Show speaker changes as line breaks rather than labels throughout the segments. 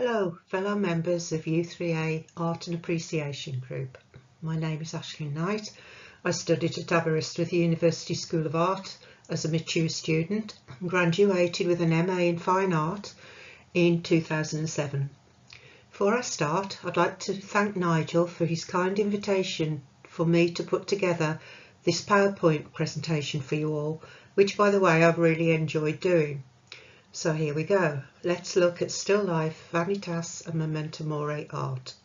Hello, fellow members of U3A Art and Appreciation Group. My name is Ashley Knight. I studied at Aberystwyth University School of Art as a mature student and graduated with an MA in Fine Art in 2007. Before I start, I'd like to thank Nigel for his kind invitation for me to put together this PowerPoint presentation for you all, which, by the way, I've really enjoyed doing. So here we go. Let's look at still life, Vanitas and Memento Mori art.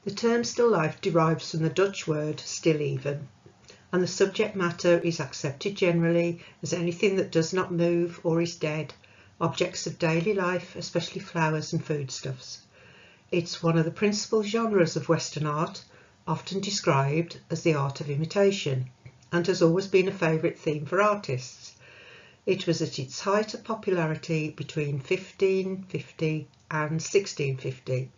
The term still life derives from the Dutch word still even, and the subject matter is accepted generally as anything that does not move or is dead, objects of daily life, especially flowers and foodstuffs. It's one of the principal genres of Western art, often described as the art of imitation, and has always been a favourite theme for artists. It was at its height of popularity between 1550 and 1650,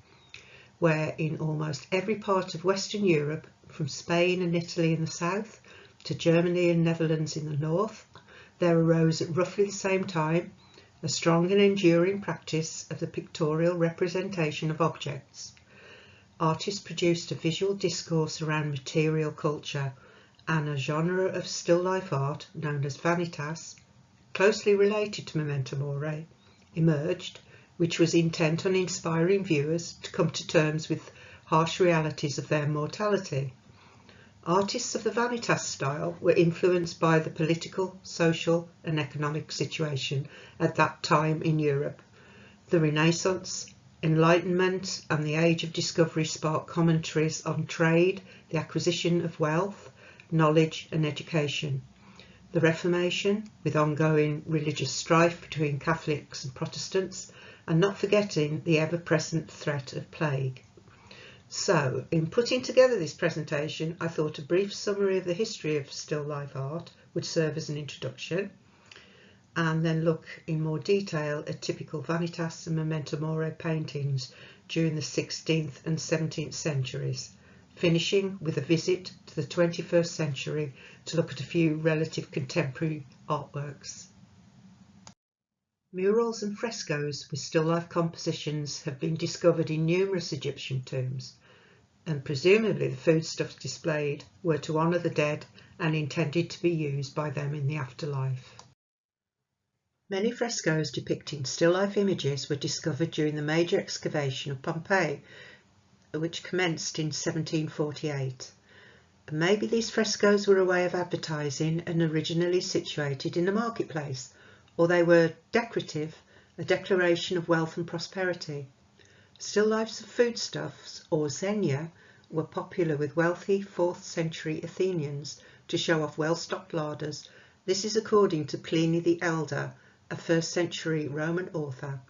where in almost every part of Western Europe, from Spain and Italy in the south to Germany and Netherlands in the north, there arose at roughly the same time a strong and enduring practice of the pictorial representation of objects. Artists produced a visual discourse around material culture, and a genre of still life art known as Vanitas, closely related to Memento Mori, emerged, which was intent on inspiring viewers to come to terms with harsh realities of their mortality. Artists of the Vanitas style were influenced by the political, social and economic situation at that time in Europe. The Renaissance, Enlightenment and the Age of Discovery sparked commentaries on trade, the acquisition of wealth, knowledge and education. The Reformation, with ongoing religious strife between Catholics and Protestants, and not forgetting the ever-present threat of plague. So, in putting together this presentation, I thought a brief summary of the history of still life art would serve as an introduction, and then look in more detail at typical Vanitas and Memento Mori paintings during the 16th and 17th centuries, finishing with a visit to the 21st century to look at a few relative contemporary artworks. Murals and frescoes with still life compositions have been discovered in numerous Egyptian tombs, and presumably the foodstuffs displayed were to honour the dead and intended to be used by them in the afterlife. Many frescoes depicting still life images were discovered during the major excavation of Pompeii, which commenced in 1748. Maybe these frescoes were a way of advertising and originally situated in the marketplace, or they were decorative, a declaration of wealth and prosperity. Still lifes of foodstuffs, or xenia, were popular with wealthy 4th century Athenians to show off well-stocked larders. This is according to Pliny the Elder, a 1st century Roman author,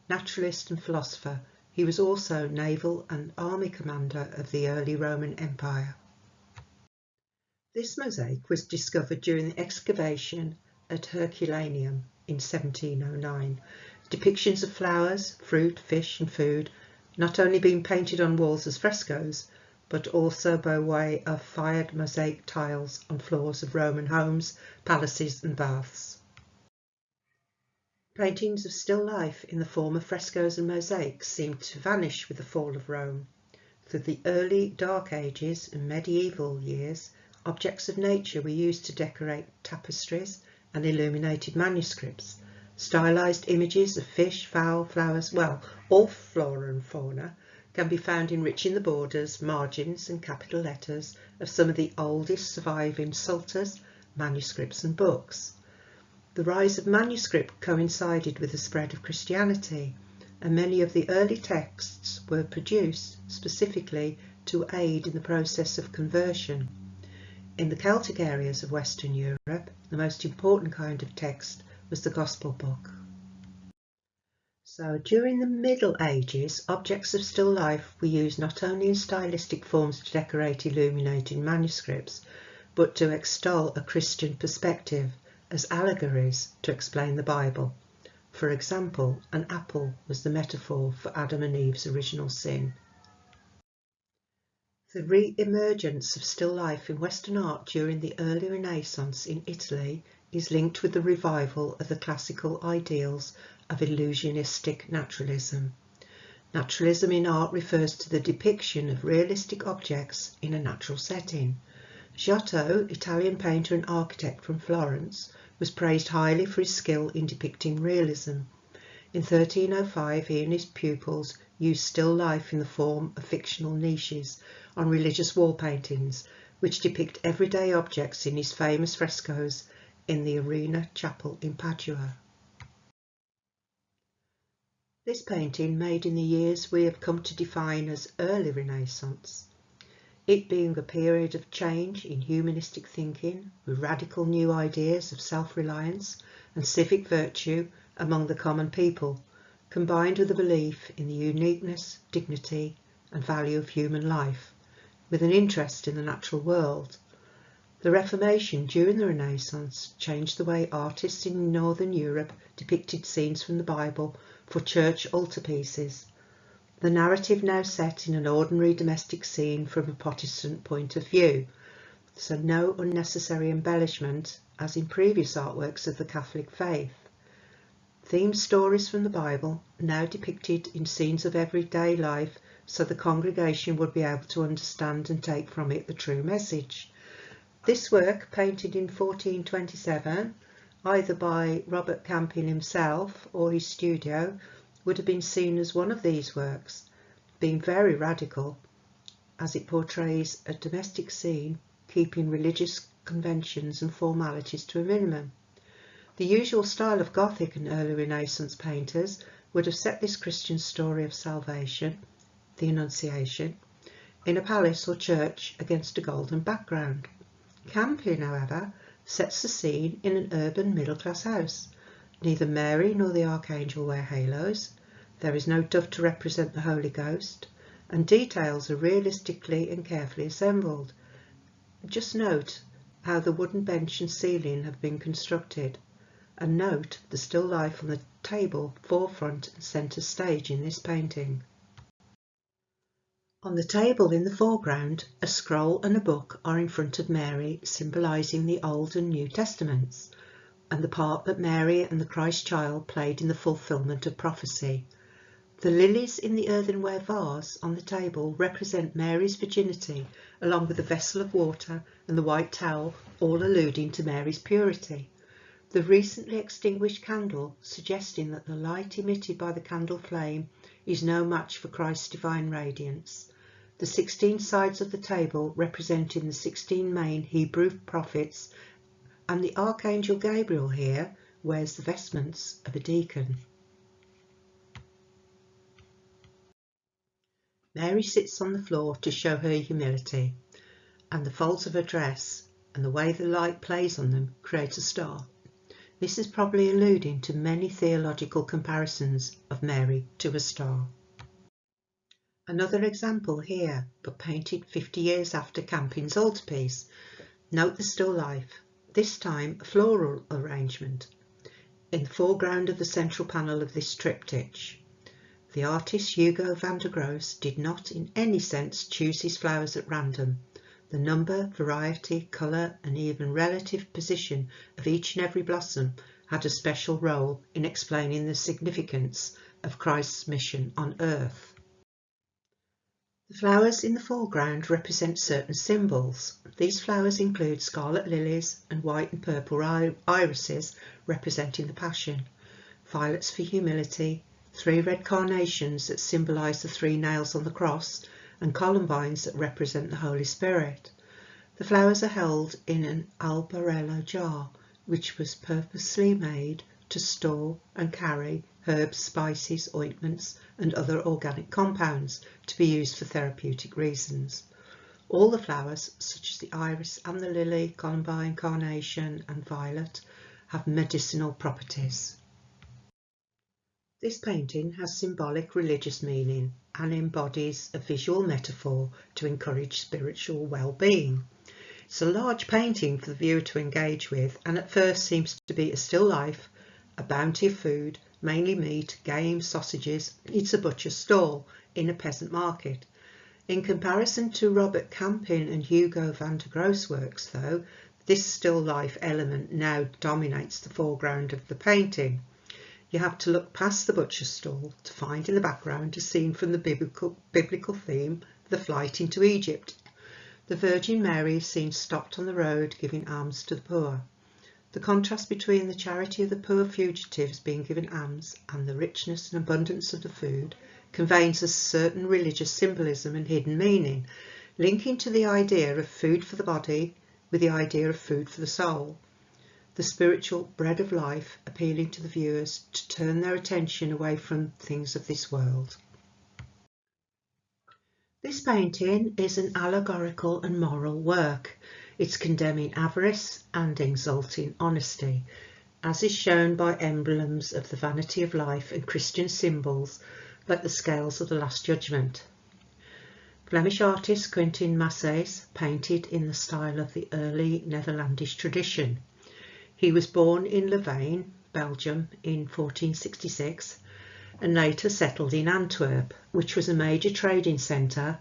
naturalist and philosopher. He was also naval and army commander of the early Roman Empire. This mosaic was discovered during the excavation at Herculaneum in 1709. Depictions of flowers, fruit, fish and food not only being painted on walls as frescoes, but also by way of fired mosaic tiles on floors of Roman homes, palaces and baths. Paintings of still life in the form of frescoes and mosaics seemed to vanish with the fall of Rome. Through the early Dark Ages and medieval years, objects of nature were used to decorate tapestries and illuminated manuscripts. Stylized images of fish, fowl, flowers, well, all flora and fauna can be found enriching the borders, margins and capital letters of some of the oldest surviving psalters, manuscripts and books. The rise of manuscript coincided with the spread of Christianity, and many of the early texts were produced specifically to aid in the process of conversion. In the Celtic areas of Western Europe, the most important kind of text was the Gospel book. So during the Middle Ages, objects of still life were used not only in stylistic forms to decorate illuminated manuscripts, but to extol a Christian perspective as allegories to explain the Bible. For example, an apple was the metaphor for Adam and Eve's original sin. The re-emergence of still life in Western art during the early Renaissance in Italy is linked with the revival of the classical ideals of illusionistic naturalism. Naturalism in art refers to the depiction of realistic objects in a natural setting. Giotto, Italian painter and architect from Florence, was praised highly for his skill in depicting realism. In 1305, he and his pupils used still life in the form of fictional niches on religious wall paintings, which depict everyday objects in his famous frescoes in the Arena Chapel in Padua. This painting, made in the years we have come to define as early Renaissance, it being a period of change in humanistic thinking with radical new ideas of self-reliance and civic virtue among the common people, combined with a belief in the uniqueness, dignity and value of human life, with an interest in the natural world. The Reformation during the Renaissance changed the way artists in Northern Europe depicted scenes from the Bible for church altarpieces. The narrative now set in an ordinary domestic scene from a Protestant point of view, so no unnecessary embellishment as in previous artworks of the Catholic faith. Themed stories from the Bible now depicted in scenes of everyday life so the congregation would be able to understand and take from it the true message. This work, painted in 1427, either by Robert Campin himself or his studio, would have been seen as one of these works, being very radical as it portrays a domestic scene keeping religious conventions and formalities to a minimum. The usual style of Gothic and early Renaissance painters would have set this Christian story of salvation, the Annunciation, in a palace or church against a golden background. Campin, however, sets the scene in an urban middle-class house. Neither Mary nor the Archangel wear halos, there is no dove to represent the Holy Ghost, and details are realistically and carefully assembled. Just note how the wooden bench and ceiling have been constructed, and note the still life on the table, forefront and centre stage in this painting. On the table in the foreground, a scroll and a book are in front of Mary, symbolising the Old and New Testaments, and the part that Mary and the Christ child played in the fulfilment of prophecy. The lilies in the earthenware vase on the table represent Mary's virginity, along with the vessel of water and the white towel, all alluding to Mary's purity. The recently extinguished candle, suggesting that the light emitted by the candle flame is no match for Christ's divine radiance. The 16 sides of the table representing the 16 main Hebrew prophets, and the Archangel Gabriel here wears the vestments of a deacon. Mary sits on the floor to show her humility, and the folds of her dress and the way the light plays on them create a star. This is probably alluding to many theological comparisons of Mary to a star. Another example here, but painted 50 years after Campin's altarpiece. Note the still life, this time a floral arrangement, in the foreground of the central panel of this triptych. The artist Hugo van der Gross did not in any sense choose his flowers at random. The number, variety, colour and even relative position of each and every blossom had a special role in explaining the significance of Christ's mission on earth. The flowers in the foreground represent certain symbols. These flowers include scarlet lilies and white and purple irises representing the Passion, violets for humility, 3 red carnations that symbolise the 3 nails on the cross, and columbines that represent the Holy Spirit. The flowers are held in an albarello jar, which was purposely made to store and carry herbs, spices, ointments and other organic compounds to be used for therapeutic reasons. All the flowers, such as the iris and the lily, columbine, carnation and violet, have medicinal properties. This painting has symbolic religious meaning and embodies a visual metaphor to encourage spiritual well-being. It's a large painting for the viewer to engage with, and at first seems to be a still life, a bounty of food, mainly meat, game, sausages. It's a butcher's stall in a peasant market. In comparison to Robert Campin and Hugo van der Gross works, though, this still life element now dominates the foreground of the painting. You have to look past the butcher's stall to find in the background a scene from the biblical theme, the flight into Egypt. The Virgin Mary is seen stopped on the road giving alms to the poor. The contrast between the charity of the poor fugitives being given alms and the richness and abundance of the food conveys a certain religious symbolism and hidden meaning, linking to the idea of food for the body with the idea of food for the soul. The spiritual bread of life appealing to the viewers to turn their attention away from things of this world. This painting is an allegorical and moral work. It's condemning avarice and exalting honesty, as is shown by emblems of the vanity of life and Christian symbols like the scales of the Last Judgment. Flemish artist Quentin Massès painted in the style of the early Netherlandish tradition. He was born in Louvain, Belgium in 1466 and later settled in Antwerp, which was a major trading centre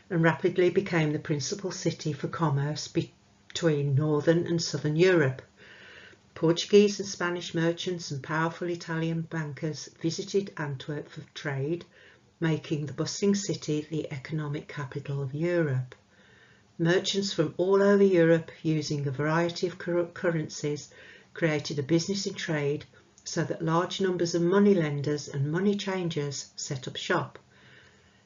and rapidly became the principal city for commerce between northern and southern Europe. Portuguese and Spanish merchants and powerful Italian bankers visited Antwerp for trade, making the bustling city the economic capital of Europe. Merchants from all over Europe, using a variety of currencies, created a business in trade so that large numbers of moneylenders and money changers set up shop.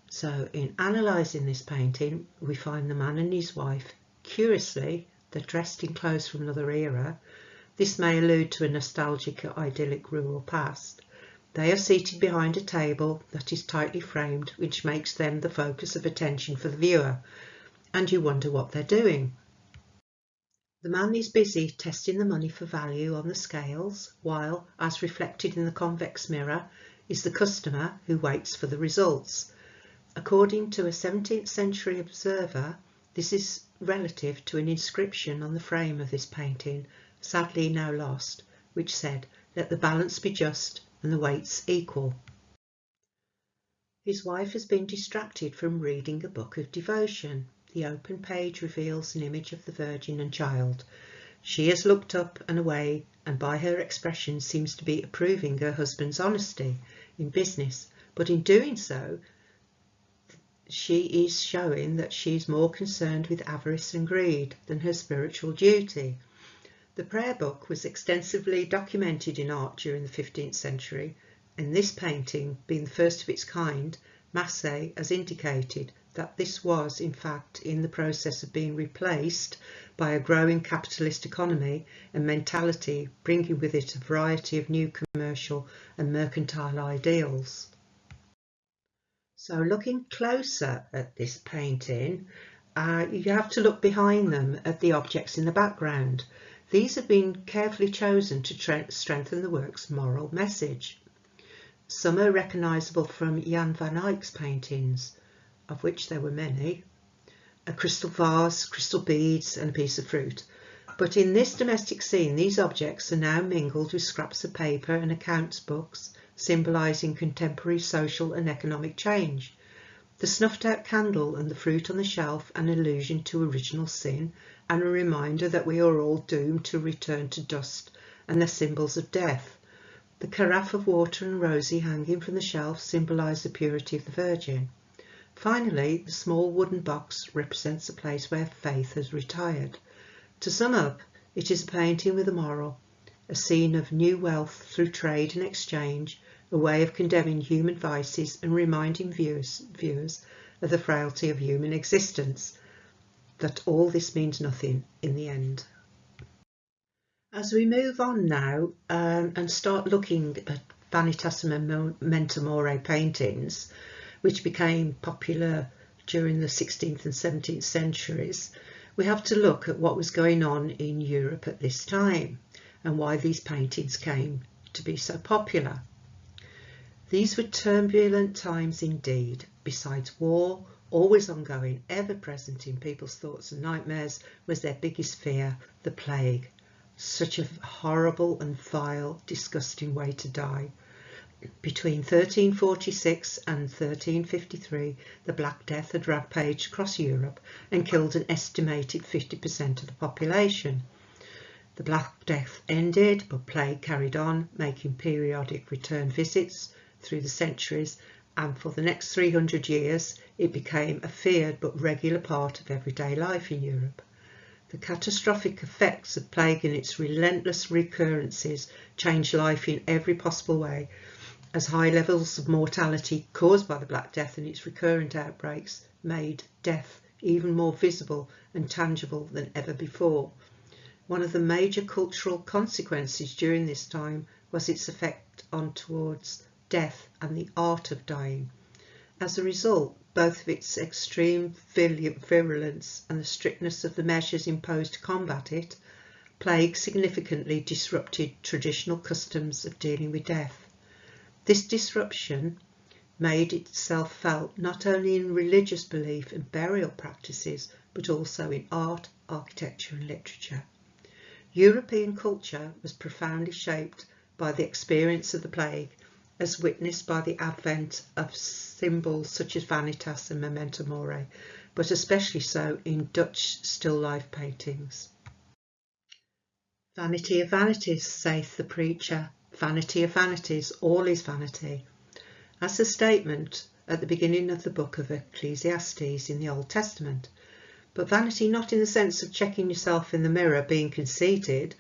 So in analysing this painting, we find the man and his wife. Curiously, they're dressed in clothes from another era. This may allude to a nostalgic or idyllic rural past. They are seated behind a table that is tightly framed, which makes them the focus of attention for the viewer, and you wonder what they're doing. The man is busy testing the money for value on the scales, while, as reflected in the convex mirror, is the customer who waits for the results. According to a 17th century observer, this is relative to an inscription on the frame of this painting, sadly now lost, which said, "Let the balance be just and the weights equal." His wife has been distracted from reading a book of devotion. The open page reveals an image of the Virgin and Child. She has looked up and away, and by her expression seems to be approving her husband's honesty in business, but in doing so, she is showing that she is more concerned with avarice and greed than her spiritual duty. The prayer book was extensively documented in art during the 15th century, and this painting, being the first of its kind, Massé has indicated that this was in fact in the process of being replaced by a growing capitalist economy and mentality, bringing with it a variety of new commercial and mercantile ideals. So looking closer at this painting, you have to look behind them at the objects in the background. These have been carefully chosen to strengthen the work's moral message. Some are recognisable from Jan van Eyck's paintings, of which there were many, a crystal vase, crystal beads and a piece of fruit. But in this domestic scene, these objects are now mingled with scraps of paper and accounts books, symbolising contemporary social and economic change. The snuffed out candle and the fruit on the shelf, an allusion to original sin and a reminder that we are all doomed to return to dust, and they're symbols of death. The carafe of water and rosy hanging from the shelf symbolise the purity of the Virgin. Finally, the small wooden box represents a place where faith has retired. To sum up, it is a painting with a moral, a scene of new wealth through trade and exchange, a way of condemning human vices and reminding viewers of the frailty of human existence, that all this means nothing in the end. As we move on now and start looking at Vanitas Memento Mori paintings, which became popular during the 16th and 17th centuries, we have to look at what was going on in Europe at this time and why these paintings came to be so popular. These were turbulent times indeed. Besides war, always ongoing, ever present in people's thoughts and nightmares, was their biggest fear, the plague. Such a horrible and vile, disgusting way to die. Between 1346 and 1353, the Black Death had rampaged across Europe and killed an estimated 50% of the population. The Black Death ended, but plague carried on, making periodic return visits through the centuries, and for the next 300 years it became a feared but regular part of everyday life in Europe. The catastrophic effects of plague and its relentless recurrences changed life in every possible way, as high levels of mortality caused by the Black Death and its recurrent outbreaks made death even more visible and tangible than ever before. One of the major cultural consequences during this time was its effect towards death and the art of dying. As a result, both of its extreme virulence and the strictness of the measures imposed to combat it, plague significantly disrupted traditional customs of dealing with death. This disruption made itself felt not only in religious belief and burial practices, but also in art, architecture and literature. European culture was profoundly shaped by the experience of the plague, as witnessed by the advent of symbols such as Vanitas and Memento Mori, but especially so in Dutch still life paintings. Vanity of vanities, saith the preacher, vanity of vanities, all is vanity. As the statement at the beginning of the book of Ecclesiastes in the Old Testament, but vanity not in the sense of checking yourself in the mirror being conceited,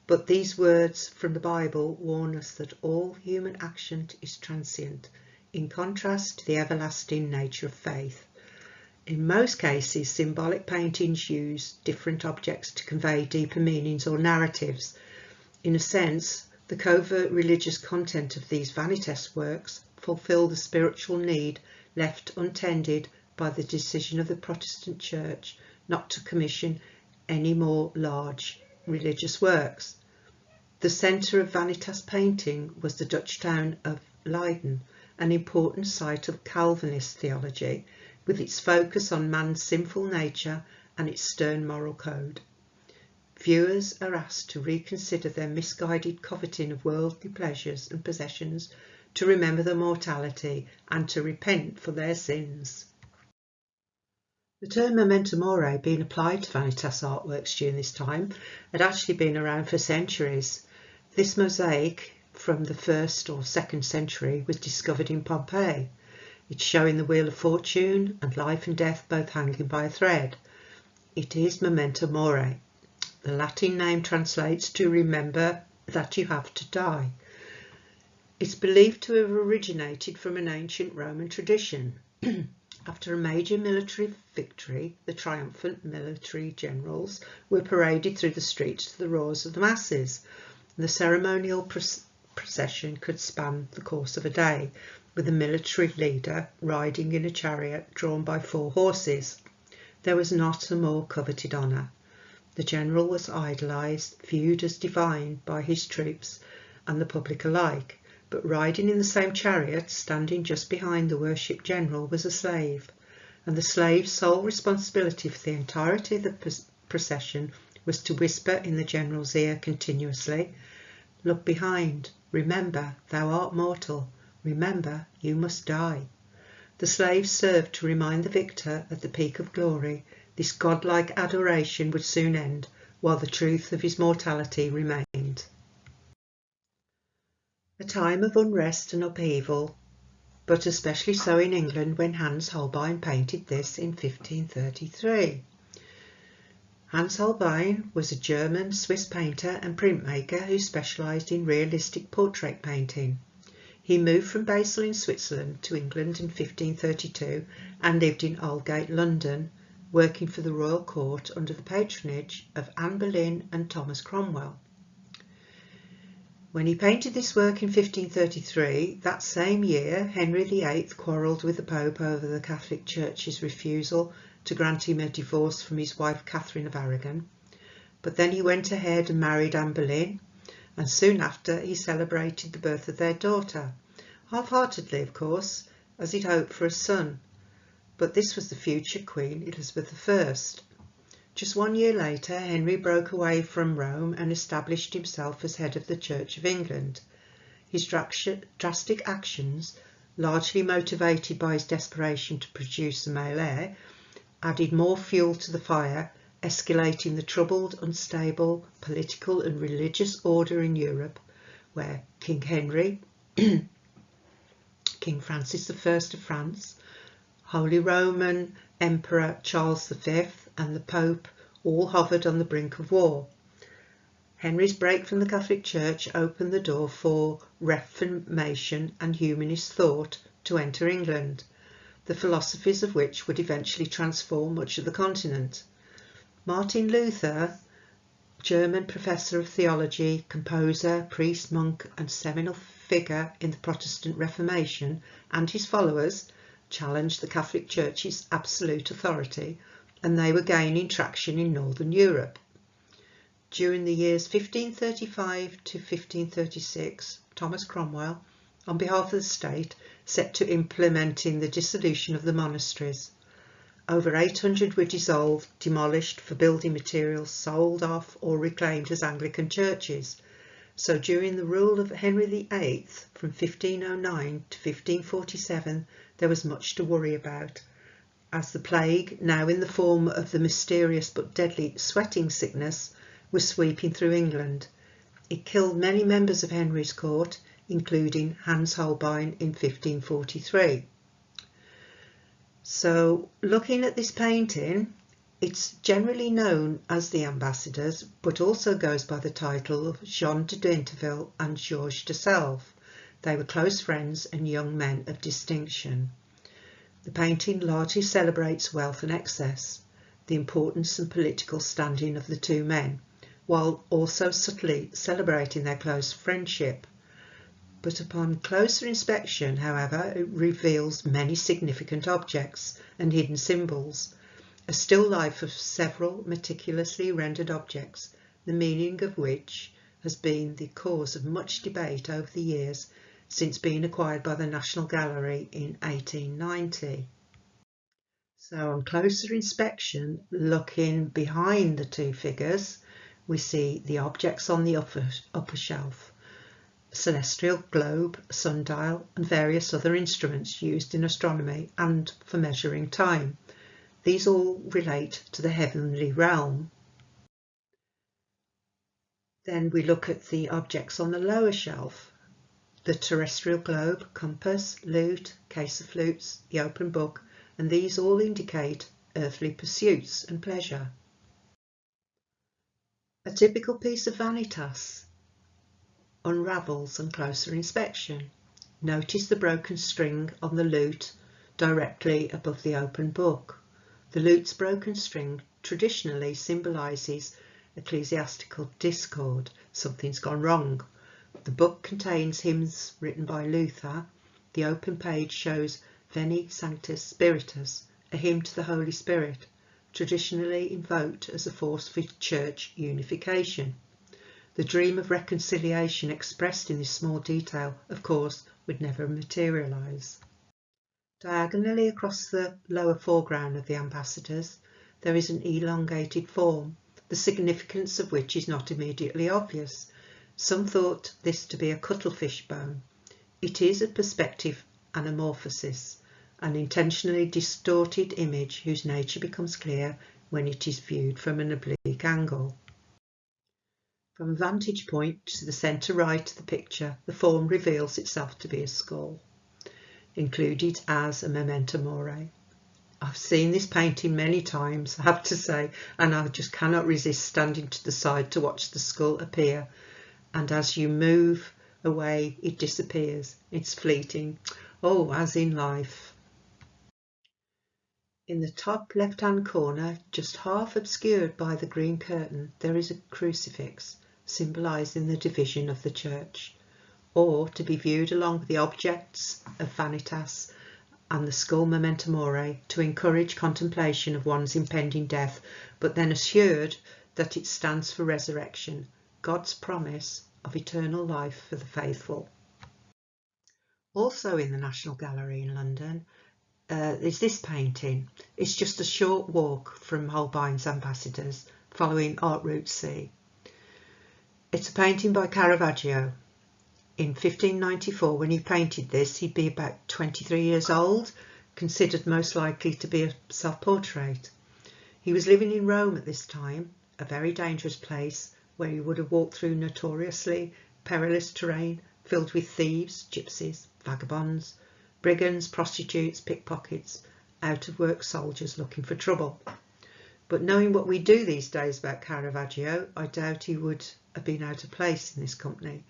but these words from the Bible warn us that all human action is transient, in contrast to the everlasting nature of faith. In most cases, symbolic paintings use different objects to convey deeper meanings or narratives. In a sense, the covert religious content of these Vanitas works fulfill the spiritual need left untended by the decision of the Protestant Church not to commission any more large religious works. The centre of Vanitas painting was the Dutch town of Leiden, an important site of Calvinist theology, with its focus on man's sinful nature and its stern moral code. Viewers are asked to reconsider their misguided coveting of worldly pleasures and possessions, to remember their mortality and to repent for their sins. The term memento mori, being applied to Vanitas artworks during this time, had actually been around for centuries. This mosaic from the 1st or 2nd century was discovered in Pompeii. It's showing the wheel of fortune and life and death both hanging by a thread. It is memento mori. The Latin name translates to remember that you have to die. It's believed to have originated from an ancient Roman tradition. After a major military victory, the triumphant military generals were paraded through the streets to the roars of the masses. The ceremonial procession could span the course of a day, with a military leader riding in a chariot drawn by 4 horses. There was not a more coveted honour. The general was idolised, viewed as divine by his troops and the public alike, but riding in the same chariot, standing just behind the worshipped general, was a slave, and the slave's sole responsibility for the entirety of the procession was to whisper in the general's ear continuously, "Look behind, remember thou art mortal, remember you must die." The slave served to remind the victor at the peak of glory this godlike adoration would soon end, while the truth of his mortality remained. A time of unrest and upheaval, but especially so in England when Hans Holbein painted this in 1533. Hans Holbein was a German Swiss painter and printmaker who specialised in realistic portrait painting. He moved from Basel in Switzerland to England in 1532 and lived in Aldgate, London, working for the royal court under the patronage of Anne Boleyn and Thomas Cromwell. When he painted this work in 1533, that same year Henry VIII quarrelled with the Pope over the Catholic Church's refusal to grant him a divorce from his wife Catherine of Aragon. But then he went ahead and married Anne Boleyn, and soon after he celebrated the birth of their daughter, half-heartedly of course, as he'd hoped for a son. But this was the future Queen Elizabeth I. Just 1 year later, Henry broke away from Rome and established himself as head of the Church of England. His drastic actions, largely motivated by his desperation to produce a male heir, added more fuel to the fire escalating the troubled, unstable political and religious order in Europe, where King Henry, King Francis I of France, Holy Roman Emperor Charles V and the Pope all hovered on the brink of war. Henry's break from the Catholic Church opened the door for Reformation and humanist thought to enter England, the philosophies of which would eventually transform much of the continent. Martin Luther, German professor of theology, composer, priest, monk and seminal figure in the Protestant Reformation, and his followers challenged the Catholic Church's absolute authority, and they were gaining traction in Northern Europe. During the years 1535 to 1536, Thomas Cromwell, on behalf of the state, set to implementing the dissolution of the monasteries. Over 800 were dissolved, demolished for building materials, sold off or reclaimed as Anglican churches. So during the rule of Henry VIII, from 1509 to 1547, there was much to worry about, as the plague, now in the form of the mysterious but deadly sweating sickness, was sweeping through England. It killed many members of Henry's court, including Hans Holbein in 1543. So, looking at this painting, it's generally known as the Ambassadors, but also goes by the title of Jean de Dinteville and Georges de Selve. They were close friends and young men of distinction. The painting largely celebrates wealth and excess, the importance and political standing of the two men, while also subtly celebrating their close friendship. But upon closer inspection, however, it reveals many significant objects and hidden symbols, a still life of several meticulously rendered objects, the meaning of which has been the cause of much debate over the years since being acquired by the National Gallery in 1890. So on closer inspection, looking behind the two figures, we see the objects on the upper shelf, a celestial globe, a sundial and various other instruments used in astronomy and for measuring time. These all relate to the heavenly realm. Then we look at the objects on the lower shelf, the terrestrial globe, compass, lute, case of flutes, the open book, and these all indicate earthly pursuits and pleasure. A typical piece of Vanitas unravels on closer inspection. Notice the broken string on the lute directly above the open book. The lute's broken string traditionally symbolises ecclesiastical discord, something's gone wrong. The book contains hymns written by Luther. The open page shows Veni Sanctus Spiritus, a hymn to the Holy Spirit, traditionally invoked as a force for church unification. The dream of reconciliation expressed in this small detail, of course, would never materialise. Diagonally across the lower foreground of the Ambassadors, there is an elongated form, the significance of which is not immediately obvious. Some thought this to be a cuttlefish bone. It is a perspective anamorphosis, an intentionally distorted image whose nature becomes clear when it is viewed from an oblique angle. From a vantage point to the centre right of the picture, the form reveals itself to be a skull, included as a memento mori. I've seen this painting many times, I have to say, and I just cannot resist standing to the side to watch the skull appear. And as you move away, it disappears. It's fleeting. Oh, as in life. In the top left-hand corner, just half obscured by the green curtain, there is a crucifix, symbolising the division of the church, or to be viewed along with the objects of Vanitas and the skull memento mori to encourage contemplation of one's impending death, but then assured that it stands for resurrection, God's promise of eternal life for the faithful. Also in the National Gallery in London is this painting. It's just a short walk from Holbein's Ambassadors, following Art Route C. It's a painting by Caravaggio. In 1594, when he painted this, he'd be about 23 years old, considered most likely to be a self-portrait. He was living in Rome at this time, a very dangerous place where he would have walked through notoriously perilous terrain filled with thieves, gypsies, vagabonds, brigands, prostitutes, pickpockets, out-of-work soldiers looking for trouble. But knowing what we do these days about Caravaggio, I doubt he would have been out of place in this company,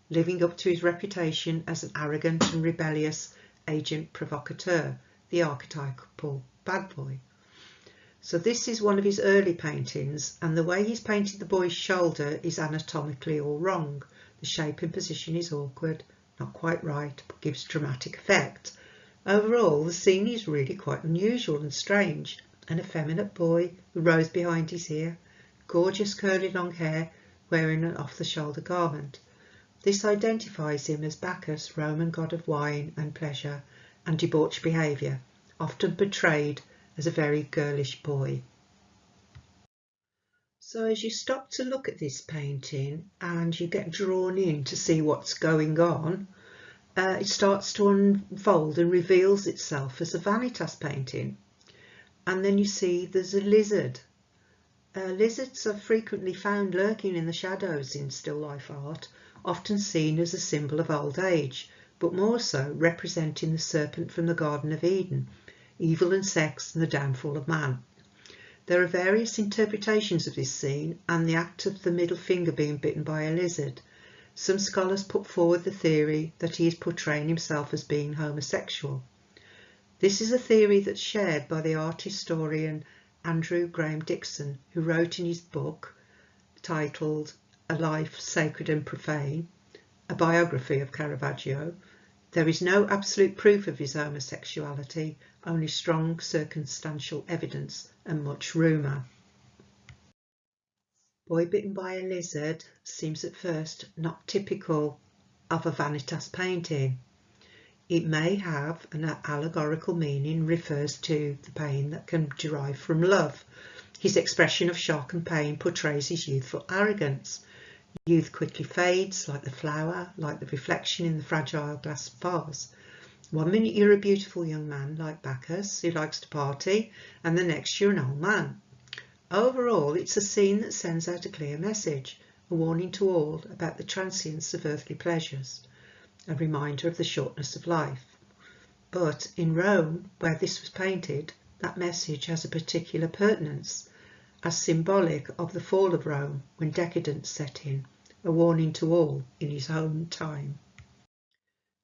living up to his reputation as an arrogant and rebellious agent provocateur, the archetypal bad boy. So this is one of his early paintings, and the way he's painted the boy's shoulder is anatomically all wrong. The shape and position is awkward, not quite right, but gives dramatic effect. Overall, the scene is really quite unusual and strange. An effeminate boy with rose behind his ear, gorgeous curly long hair, wearing an off-the-shoulder garment. This identifies him as Bacchus, Roman god of wine and pleasure and debauched behaviour, often portrayed as a very girlish boy. So as you stop to look at this painting and you get drawn in to see what's going on, it starts to unfold and reveals itself as a Vanitas painting. And then you see there's a lizard. Lizards are frequently found lurking in the shadows in still life art, often seen as a symbol of old age, but more so representing the serpent from the Garden of Eden, evil and sex and the downfall of man. There are various interpretations of this scene and the act of the middle finger being bitten by a lizard. Some scholars put forward the theory that he is portraying himself as being homosexual. This is a theory that's shared by the art historian Andrew Graham Dixon, who wrote in his book titled A Life Sacred and Profane, a biography of Caravaggio. There is no absolute proof of his homosexuality, only strong circumstantial evidence and much rumour. Boy bitten by a lizard seems at first not typical of a Vanitas painting. It may have an allegorical meaning, refers to the pain that can derive from love. His expression of shock and pain portrays his youthful arrogance. Youth quickly fades, like the flower, like the reflection in the fragile glass vase. One minute you're a beautiful young man like Bacchus, who likes to party, and the next you're an old man. Overall, it's a scene that sends out a clear message, a warning to all about the transience of earthly pleasures, a reminder of the shortness of life. But in Rome, where this was painted, that message has a particular pertinence, as symbolic of the fall of Rome when decadence set in, a warning to all in his own time.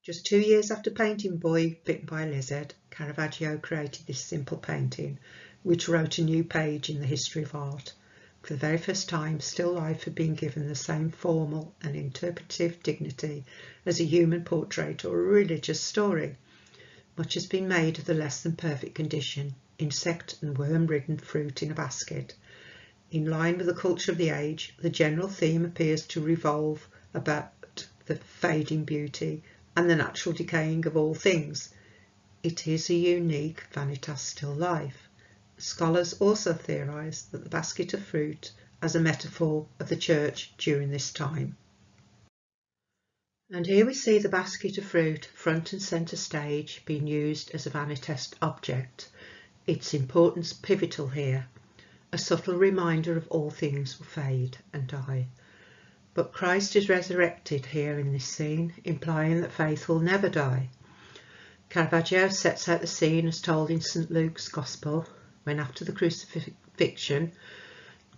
Just 2 years after painting Boy Bitten by a Lizard, Caravaggio created this simple painting, which wrote a new page in the history of art. For the very first time, still life had been given the same formal and interpretive dignity as a human portrait or a religious story. Much has been made of the less than perfect condition, insect and worm-ridden fruit in a basket. In line with the culture of the age, the general theme appears to revolve about the fading beauty and the natural decaying of all things. It is a unique Vanitas still life. Scholars also theorise that the basket of fruit as a metaphor of the church during this time. And here we see the basket of fruit front and centre stage being used as a Vanitas object. Its importance pivotal here, a subtle reminder of all things will fade and die. But Christ is resurrected here in this scene, implying that faith will never die. Caravaggio sets out the scene as told in St. Luke's Gospel, when after the crucifixion,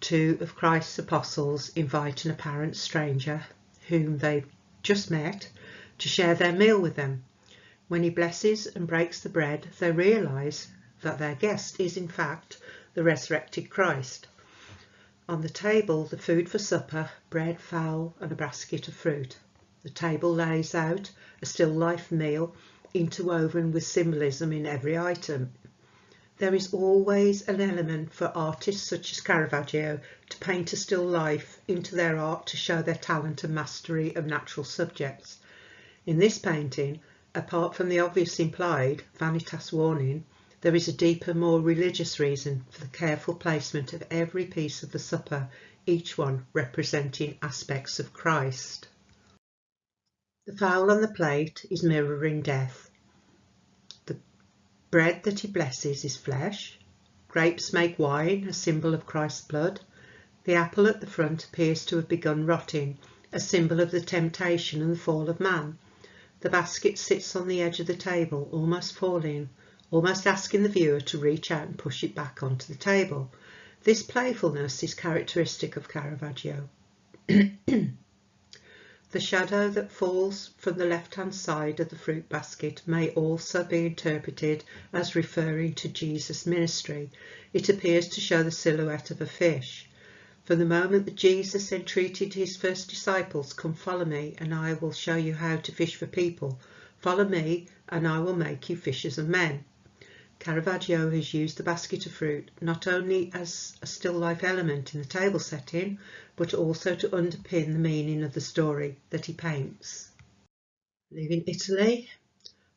2 of Christ's apostles invite an apparent stranger, whom they've just met, to share their meal with them. When he blesses and breaks the bread, they realise that their guest is in fact the resurrected Christ. On the table, the food for supper, bread, fowl and a basket of fruit. The table lays out a still life meal interwoven with symbolism in every item. There is always an element for artists such as Caravaggio to paint a still life into their art to show their talent and mastery of natural subjects. In this painting, apart from the obvious implied Vanitas warning, there is a deeper, more religious reason for the careful placement of every piece of the supper, each one representing aspects of Christ. The fowl on the plate is mirroring death. The bread that he blesses is flesh, Grapes make wine, a symbol of Christ's blood. The apple at the front appears to have begun rotting, a symbol of the temptation and the fall of man. The basket sits on the edge of the table, almost falling, almost asking the viewer to reach out and push it back onto the table. This playfulness is characteristic of Caravaggio. The shadow that falls from the left-hand side of the fruit basket may also be interpreted as referring to Jesus' ministry. It appears to show the silhouette of a fish. From the moment that Jesus entreated his first disciples, "Come follow me, and I will show you how to fish for people. Follow me, and I will make you fishers of men." Caravaggio has used the basket of fruit not only as a still life element in the table setting, but also to underpin the meaning of the story that he paints. Leaving Italy,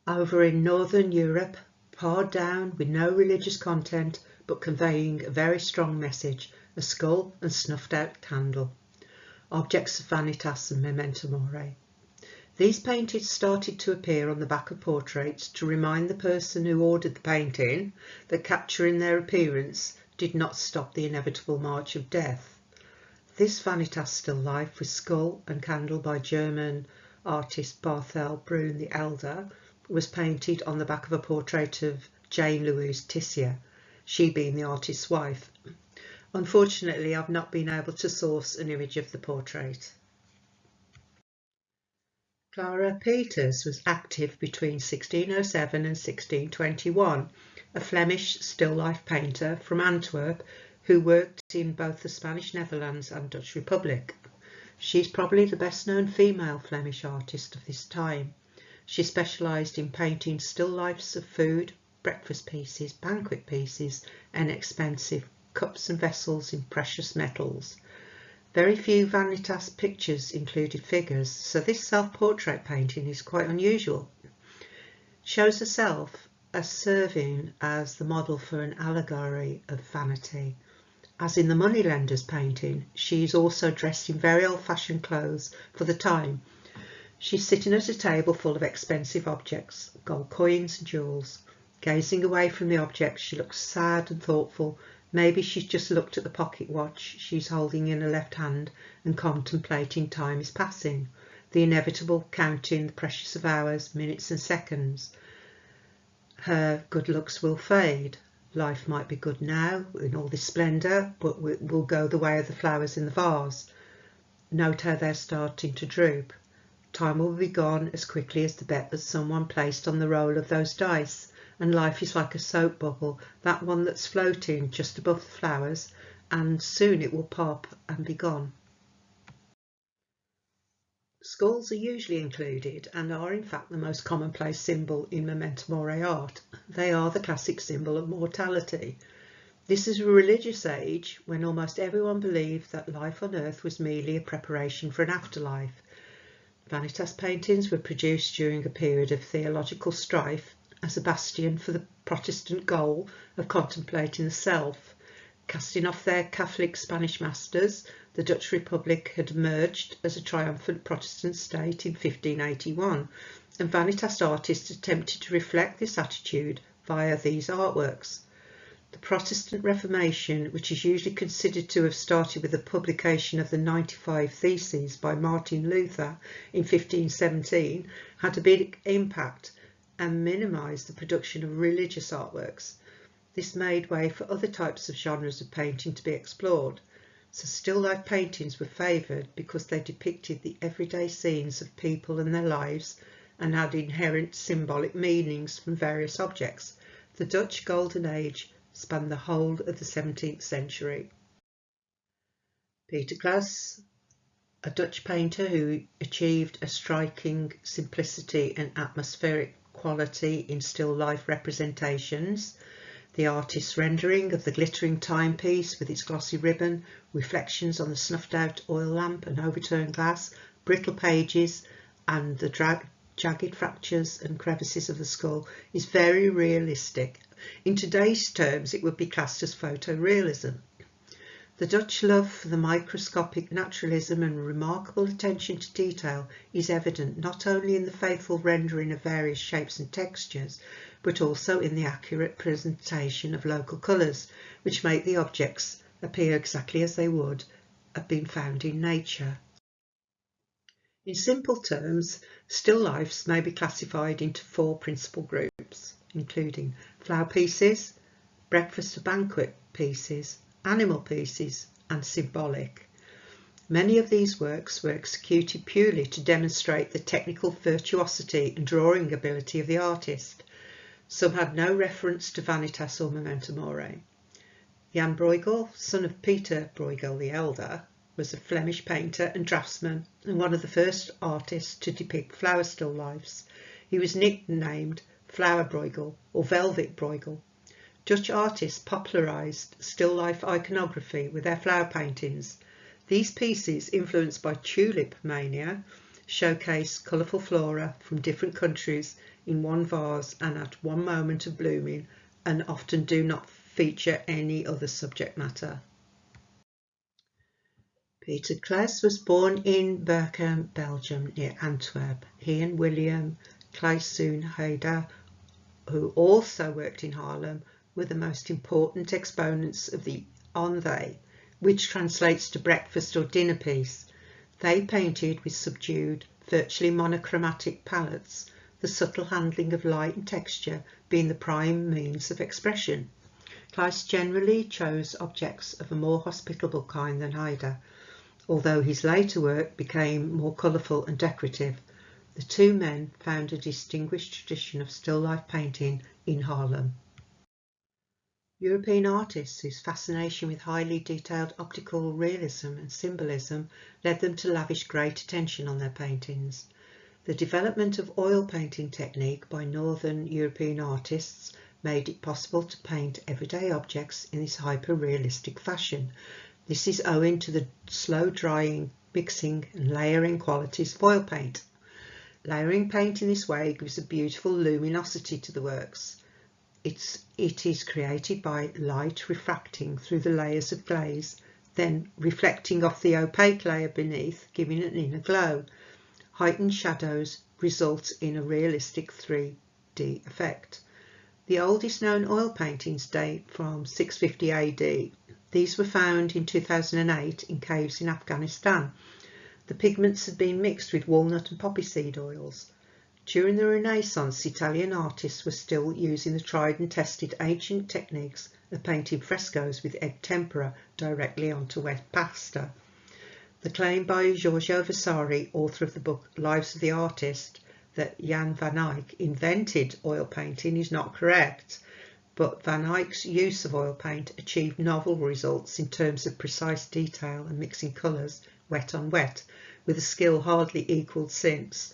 over in Northern Europe, pared down with no religious content, but conveying a very strong message, a skull and snuffed out candle. Objects of Vanitas Memento Mori. These paintings started to appear on the back of portraits to remind the person who ordered the painting that capturing their appearance did not stop the inevitable march of death. This Vanitas still life with skull and candle by German artist Barthel Brun the Elder was painted on the back of a portrait of Jane Louise Tissier, she being the artist's wife. Unfortunately, I've not been able to source an image of the portrait. Clara Peters was active between 1607 and 1621, a Flemish still life painter from Antwerp who worked in both the Spanish Netherlands and Dutch Republic. She's probably the best known female Flemish artist of this time. She specialised in painting still lifes of food, breakfast pieces, banquet pieces, and expensive cups and vessels in precious metals. Very few Vanitas pictures included figures, so this self-portrait painting is quite unusual. It shows herself as serving as the model for an allegory of vanity. As in the Moneylender's painting, she is also dressed in very old-fashioned clothes for the time. She's sitting at a table full of expensive objects, gold coins and jewels. Gazing away from the objects, she looks sad and thoughtful. Maybe she's just looked at the pocket watch she's holding in her left hand and contemplating time is passing, the inevitable counting the precious of hours, minutes and seconds. Her good looks will fade. Life might be good now in all this splendour, but will go the way of the flowers in the vase. Note how they're starting to droop. Time will be gone as quickly as the bet that someone placed on the roll of those dice. And life is like a soap bubble, that one that's floating just above the flowers, and soon it will pop and be gone. Skulls are usually included and are in fact the most commonplace symbol in Memento Mori art. They are the classic symbol of mortality. This is a religious age when almost everyone believed that life on earth was merely a preparation for an afterlife. Vanitas paintings were produced during a period of theological strife as a bastion for the Protestant goal of contemplating the self. Casting off their Catholic Spanish masters, the Dutch Republic had emerged as a triumphant Protestant state in 1581, and Vanitas artists attempted to reflect this attitude via these artworks. The Protestant Reformation, which is usually considered to have started with the publication of the 95 Theses by Martin Luther in 1517, had a big impact and minimised the production of religious artworks. This made way for other types of genres of painting to be explored. So still life paintings were favoured because they depicted the everyday scenes of people and their lives and had inherent symbolic meanings from various objects. The Dutch Golden Age spanned the whole of the 17th century. Peter Claes, a Dutch painter who achieved a striking simplicity and atmospheric quality in still life representations. The artist's rendering of the glittering timepiece with its glossy ribbon, reflections on the snuffed out oil lamp and overturned glass, brittle pages and the jagged fractures and crevices of the skull is very realistic. In today's terms it would be classed as photorealism. The Dutch love for the microscopic naturalism and remarkable attention to detail is evident not only in the faithful rendering of various shapes and textures, but also in the accurate presentation of local colours, which make the objects appear exactly as they would have been found in nature. In simple terms, still lifes may be classified into 4 principal groups, including flower pieces, breakfast or banquet pieces, animal pieces, and symbolic. Many of these works were executed purely to demonstrate the technical virtuosity and drawing ability of the artist. Some had no reference to Vanitas or Memento Mori. Jan Bruegel, son of Peter Bruegel the Elder, was a Flemish painter and draftsman and one of the first artists to depict flower still lifes. He was nicknamed Flower Bruegel or Velvet Bruegel. Dutch artists popularised still life iconography with their flower paintings. These pieces, influenced by tulip mania, showcase colourful flora from different countries in one vase and at one moment of blooming, and often do not feature any other subject matter. Peter Claes was born in Berchem, Belgium, near Antwerp. He and William Claeszoon-Heyder, who also worked in Haarlem, were the most important exponents of the Onday, which translates to breakfast or dinner piece. They painted with subdued, virtually monochromatic palettes, the subtle handling of light and texture being the prime means of expression. Claes generally chose objects of a more hospitable kind than Heyder, although his later work became more colourful and decorative. The two men found a distinguished tradition of still life painting in Haarlem. European artists whose fascination with highly detailed optical realism and symbolism led them to lavish great attention on their paintings. The development of oil painting technique by Northern European artists made it possible to paint everyday objects in this hyper-realistic fashion. This is owing to the slow drying, mixing and layering qualities of oil paint. Layering paint in this way gives a beautiful luminosity to the works. It is created by light refracting through the layers of glaze, then reflecting off the opaque layer beneath, giving an inner glow. Heightened shadows result in a realistic 3D effect. The oldest known oil paintings date from 650 AD. These were found in 2008 in caves in Afghanistan. The pigments had been mixed with walnut and poppy seed oils. During the Renaissance, Italian artists were still using the tried and tested ancient techniques of painting frescoes with egg tempera directly onto wet pasta. The claim by Giorgio Vasari, author of the book Lives of the Artist, that Jan van Eyck invented oil painting is not correct, but Van Eyck's use of oil paint achieved novel results in terms of precise detail and mixing colours, wet on wet, with a skill hardly equalled since.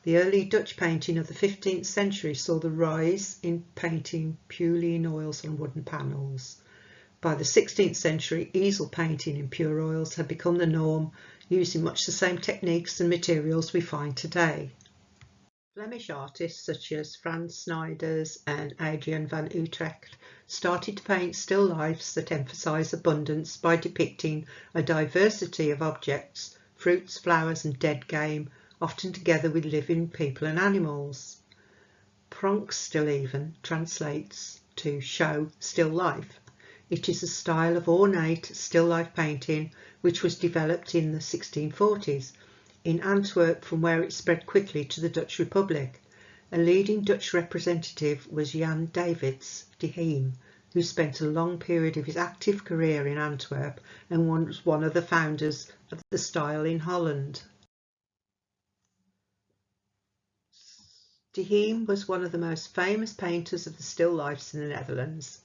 The early Dutch painting of the 15th century saw the rise in painting purely in oils on wooden panels. By the 16th century, easel painting in pure oils had become the norm, using much the same techniques and materials we find today. Flemish artists such as Frans Snyders and Adrian van Utrecht started to paint still lifes that emphasise abundance by depicting a diversity of objects, fruits, flowers and dead game, often together with living people and animals. Pronkstilieven translates to show still life. It is a style of ornate still life painting which was developed in the 1640s in Antwerp, from where it spread quickly to the Dutch Republic. A leading Dutch representative was Jan Davids de Heem, who spent a long period of his active career in Antwerp and was one of the founders of the style in Holland. De Heem was one of the most famous painters of the still lifes in the Netherlands.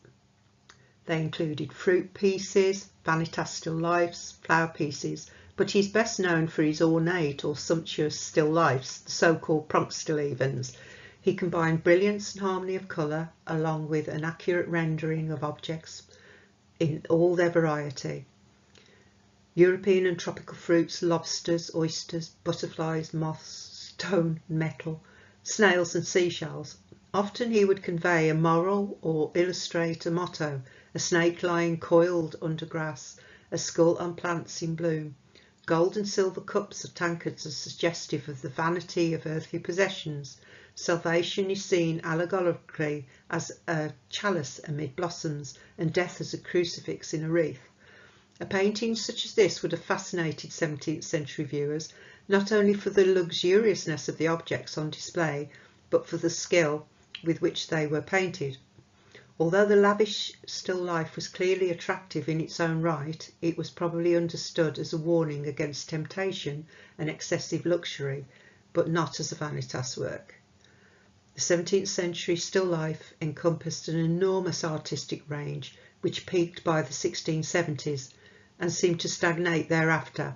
They included fruit pieces, Vanitas still lifes, flower pieces, but he's best known for his ornate or sumptuous still lifes, the so-called Pronkstillievens. He combined brilliance and harmony of colour along with an accurate rendering of objects in all their variety. European and tropical fruits, lobsters, oysters, butterflies, moths, stone, metal, snails and seashells. Often he would convey a moral or illustrate a motto, a snake lying coiled under grass, a skull on plants in bloom. Gold and silver cups or tankards are suggestive of the vanity of earthly possessions. Salvation is seen allegorically as a chalice amid blossoms, and death as a crucifix in a wreath. A painting such as this would have fascinated 17th century viewers, not only for the luxuriousness of the objects on display, but for the skill with which they were painted. Although the lavish still life was clearly attractive in its own right, it was probably understood as a warning against temptation and excessive luxury, but not as a Vanitas work. The 17th century still life encompassed an enormous artistic range, which peaked by the 1670s and seemed to stagnate thereafter,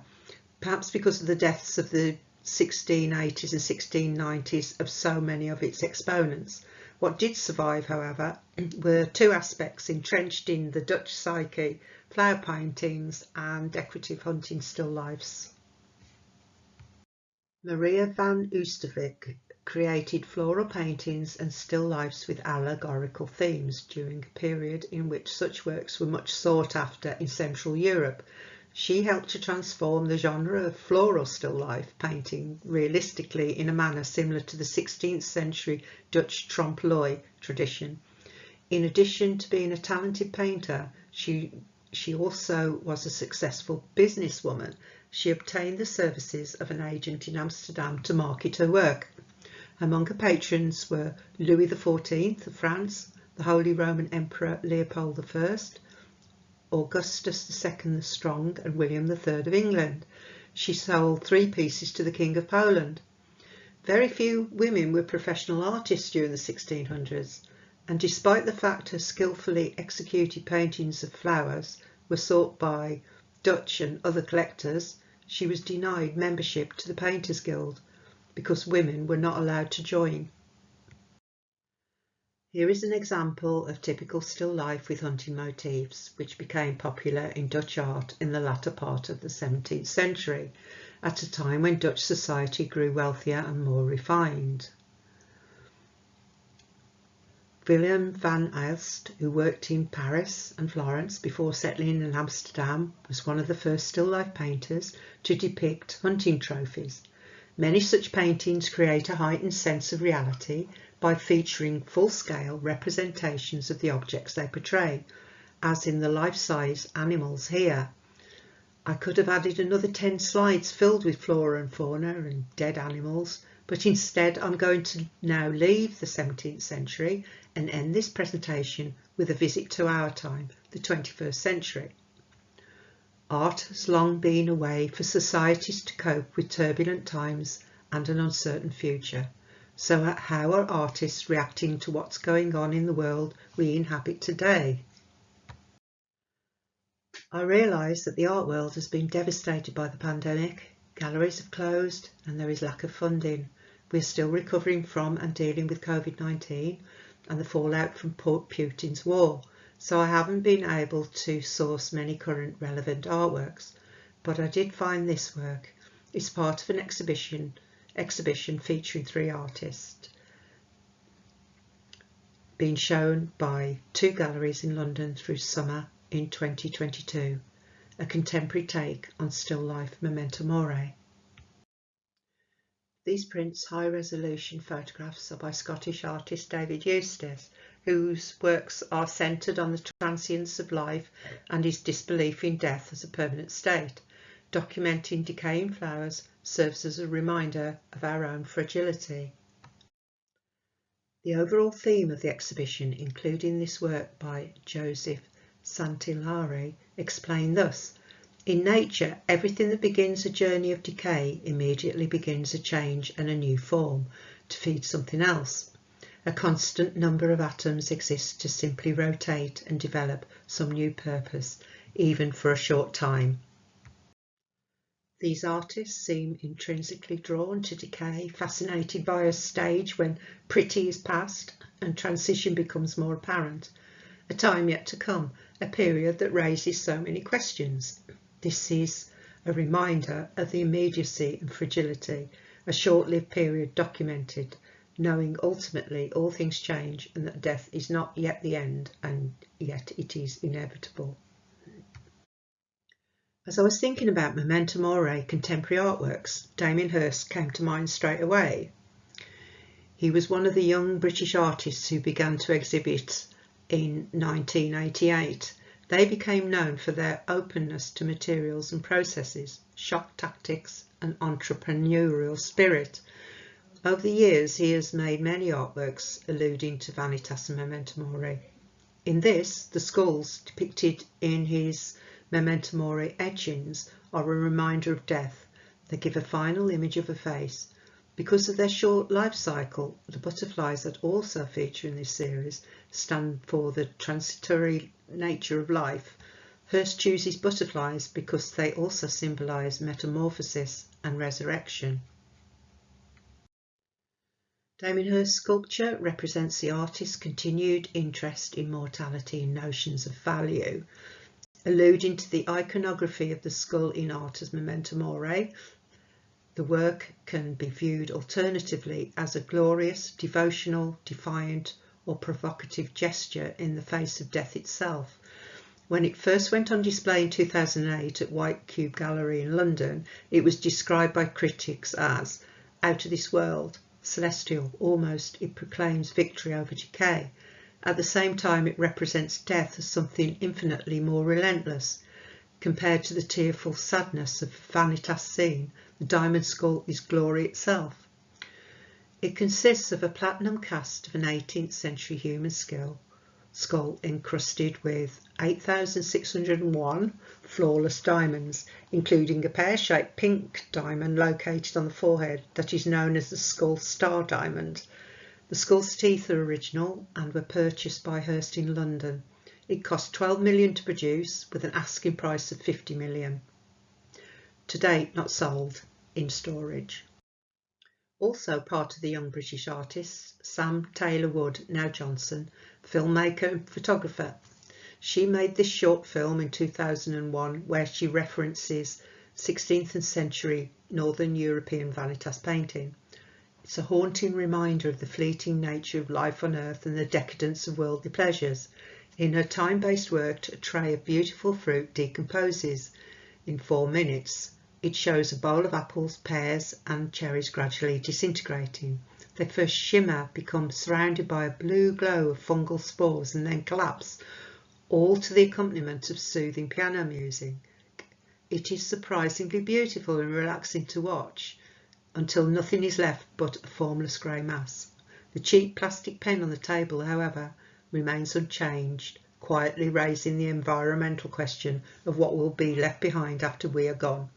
perhaps because of the deaths of the 1680s and 1690s of so many of its exponents. What did survive, however, were two aspects entrenched in the Dutch psyche: flower paintings and decorative hunting still lifes. Maria van Oosterwijk created floral paintings and still lifes with allegorical themes during a period in which such works were much sought after in Central Europe. She helped to transform the genre of floral still life painting realistically in a manner similar to the 16th century Dutch trompe-l'oeil tradition. In addition to being a talented painter, she also was a successful businesswoman. She obtained the services of an agent in Amsterdam to market her work. Among her patrons were Louis XIV of France, the Holy Roman Emperor Leopold I, Augustus II the Strong, and William III of England. She sold 3 pieces to the King of Poland. Very few women were professional artists during the 1600s, and despite the fact her skillfully executed paintings of flowers were sought by Dutch and other collectors, she was denied membership to the Painters Guild because women were not allowed to join. Here is an example of typical still life with hunting motifs, which became popular in Dutch art in the latter part of the 17th century, at a time when Dutch society grew wealthier and more refined. Willem van Aelst, who worked in Paris and Florence before settling in Amsterdam, was one of the first still life painters to depict hunting trophies. Many such paintings create a heightened sense of reality by featuring full-scale representations of the objects they portray, as in the life-size animals here. I could have added another 10 slides filled with flora and fauna and dead animals, but instead I'm going to now leave the 17th century and end this presentation with a visit to our time, the 21st century. Art has long been a way for societies to cope with turbulent times and an uncertain future. So how are artists reacting to what's going on in the world we inhabit today? I realise that the art world has been devastated by the pandemic. Galleries have closed and there is lack of funding. We're still recovering from and dealing with COVID-19 and the fallout from Putin's war, so I haven't been able to source many current relevant artworks, but I did find this work. It's part of an exhibition featuring 3 artists, being shown by 2 galleries in London through summer in 2022, a contemporary take on still life Memento Mori. These prints, high-resolution photographs, are by Scottish artist David Eustace, whose works are centred on the transience of life and his disbelief in death as a permanent state. Documenting decaying flowers serves as a reminder of our own fragility. The overall theme of the exhibition, including this work by Joseph Santillari, explained thus: in nature, everything that begins a journey of decay immediately begins a change and a new form to feed something else. A constant number of atoms exist to simply rotate and develop some new purpose, even for a short time. These artists seem intrinsically drawn to decay, fascinated by a stage when pretty is past and transition becomes more apparent. A time yet to come, a period that raises so many questions. This is a reminder of the immediacy and fragility, a short-lived period documented, knowing ultimately all things change and that death is not yet the end, and yet it is inevitable. As I was thinking about Memento Mori contemporary artworks, Damien Hirst came to mind straight away. He was one of the young British artists who began to exhibit in 1988. They became known for their openness to materials and processes, shock tactics and entrepreneurial spirit. Over the years he has made many artworks alluding to Vanitas Memento Mori. In this, the skulls depicted in his Memento Mori etchings are a reminder of death. They give a final image of a face. Because of their short life cycle, the butterflies that also feature in this series stand for the transitory nature of life. Hirst chooses butterflies because they also symbolise metamorphosis and resurrection. Damien Hirst's sculpture represents the artist's continued interest in mortality and notions of value, alluding to the iconography of the skull in art as Memento Mori. The work can be viewed alternatively as a glorious, devotional, defiant or provocative gesture in the face of death itself. When it first went on display in 2008 at White Cube Gallery in London, it was described by critics as out of this world, celestial, almost. It proclaims victory over decay. At the same time, it represents death as something infinitely more relentless. Compared to the tearful sadness of Vanitas scene, the diamond skull is glory itself. It consists of a platinum cast of an 18th century human skull encrusted with 8,601 flawless diamonds, including a pear-shaped pink diamond located on the forehead that is known as the skull star diamond. The skull's teeth are original and were purchased by Hirst in London. It cost 12 million to produce, with an asking price of 50 million. To date, not sold, in storage. Also part of the young British artists, Sam Taylor Wood, now Johnson, filmmaker and photographer. She made this short film in 2001 where she references 16th century Northern European Vanitas painting. It's a haunting reminder of the fleeting nature of life on earth and the decadence of worldly pleasures. In her time-based work, a tray of beautiful fruit decomposes in 4 minutes. It shows a bowl of apples, pears and cherries gradually disintegrating. They first shimmer, become surrounded by a blue glow of fungal spores and then collapse, all to the accompaniment of soothing piano music. It is surprisingly beautiful and relaxing to watch, until nothing is left but a formless grey mass. The cheap plastic pen on the table, however, remains unchanged, quietly raising the environmental question of what will be left behind after we are gone.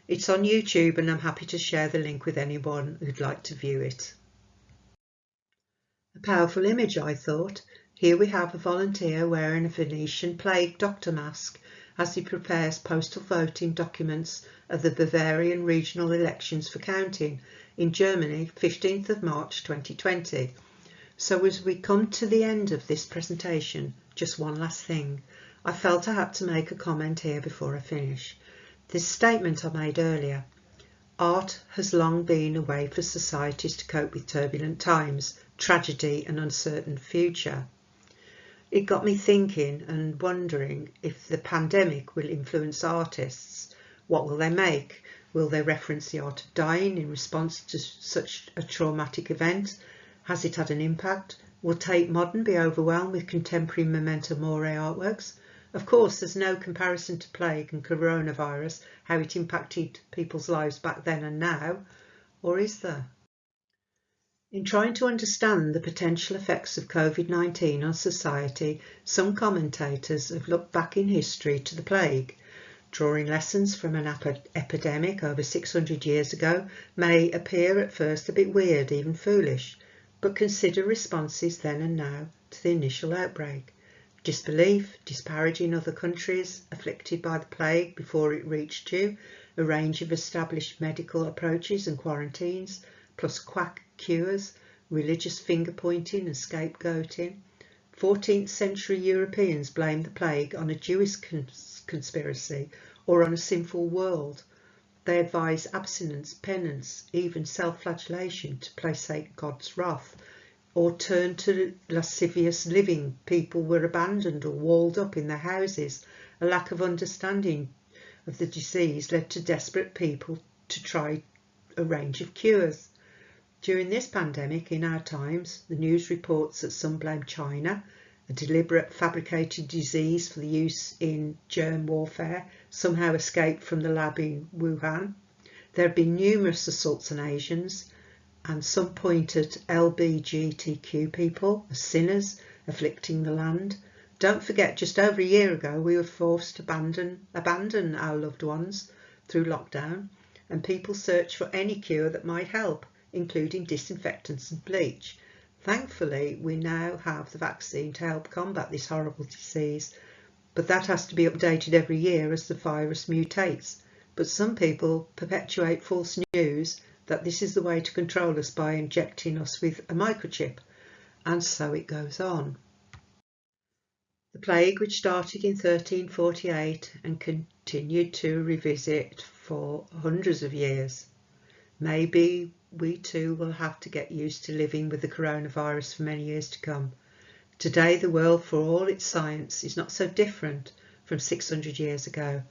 It's on YouTube and I'm happy to share the link with anyone who'd like to view it. A powerful image, I thought. Here we have a volunteer wearing a Venetian plague doctor mask as he prepares postal voting documents of the Bavarian regional elections for counting in Germany, 15th of March 2020. So as we come to the end of this presentation, just one last thing. I felt I had to make a comment here before I finish. This statement I made earlier. Art has long been a way for societies to cope with turbulent times, tragedy and uncertain future. It got me thinking and wondering if the pandemic will influence artists. What will they make? Will they reference the art of dying in response to such a traumatic event? Has it had an impact? Will Tate Modern be overwhelmed with contemporary Memento Mori artworks? Of course, there's no comparison to plague and coronavirus, how it impacted people's lives back then and now, or is there? In trying to understand the potential effects of COVID-19 on society, some commentators have looked back in history to the plague. Drawing lessons from an epidemic over 600 years ago may appear at first a bit weird, even foolish, but consider responses then and now to the initial outbreak. Disbelief, disparaging other countries afflicted by the plague before it reached you, a range of established medical approaches and quarantines, plus quack cures, religious finger-pointing and scapegoating. 14th century Europeans blamed the plague on a Jewish conspiracy or on a sinful world. They advised abstinence, penance, even self-flagellation to placate God's wrath, or turn to lascivious living. People were abandoned or walled up in their houses. A lack of understanding of the disease led to desperate people to try a range of cures. During this pandemic in our times, the news reports that some blame China, a deliberate fabricated disease for the use in germ warfare, somehow escaped from the lab in Wuhan. There have been numerous assaults on Asians, and some point at LGBTQ people as sinners afflicting the land. Don't forget, just over a year ago, we were forced to abandon our loved ones through lockdown, and people searched for any cure that might help, including disinfectants and bleach. Thankfully, we now have the vaccine to help combat this horrible disease, but that has to be updated every year as the virus mutates. But some people perpetuate false news that this is the way to control us by injecting us with a microchip, and so it goes on. The plague, which started in 1348 and continued to revisit for hundreds of years. Maybe we too will have to get used to living with the coronavirus for many years to come. Today, the world, for all its science, is not so different from 600 years ago.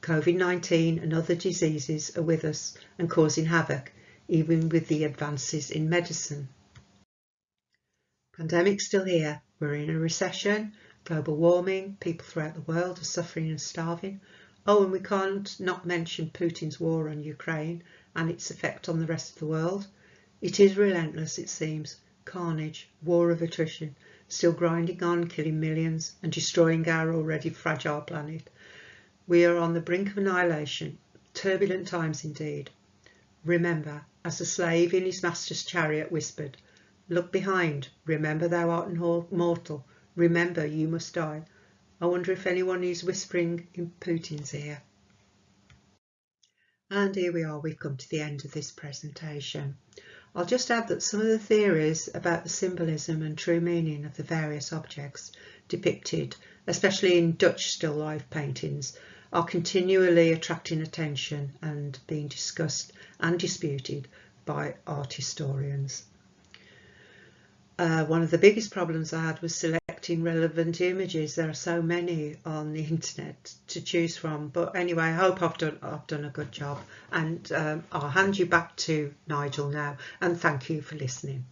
COVID-19 and other diseases are with us and causing havoc, even with the advances in medicine. Pandemic's still here. We're in a recession, global warming, people throughout the world are suffering and starving. Oh, and we can't not mention Putin's war on Ukraine and its effect on the rest of the world. It is relentless, it seems. Carnage, war of attrition, still grinding on, killing millions and destroying our already fragile planet. We are on the brink of annihilation. Turbulent times indeed. Remember, as the slave in his master's chariot whispered, "Look behind, remember thou art mortal, remember you must die." I wonder if anyone is whispering in Putin's ear. And here we are, we've come to the end of this presentation. I'll just add that some of the theories about the symbolism and true meaning of the various objects depicted, especially in Dutch still life paintings, are continually attracting attention and being discussed and disputed by art historians. One of the biggest problems I had was selecting relevant images. There are so many on the internet to choose from, but anyway, I hope I've done a good job, and I'll hand you back to Nigel now, and thank you for listening.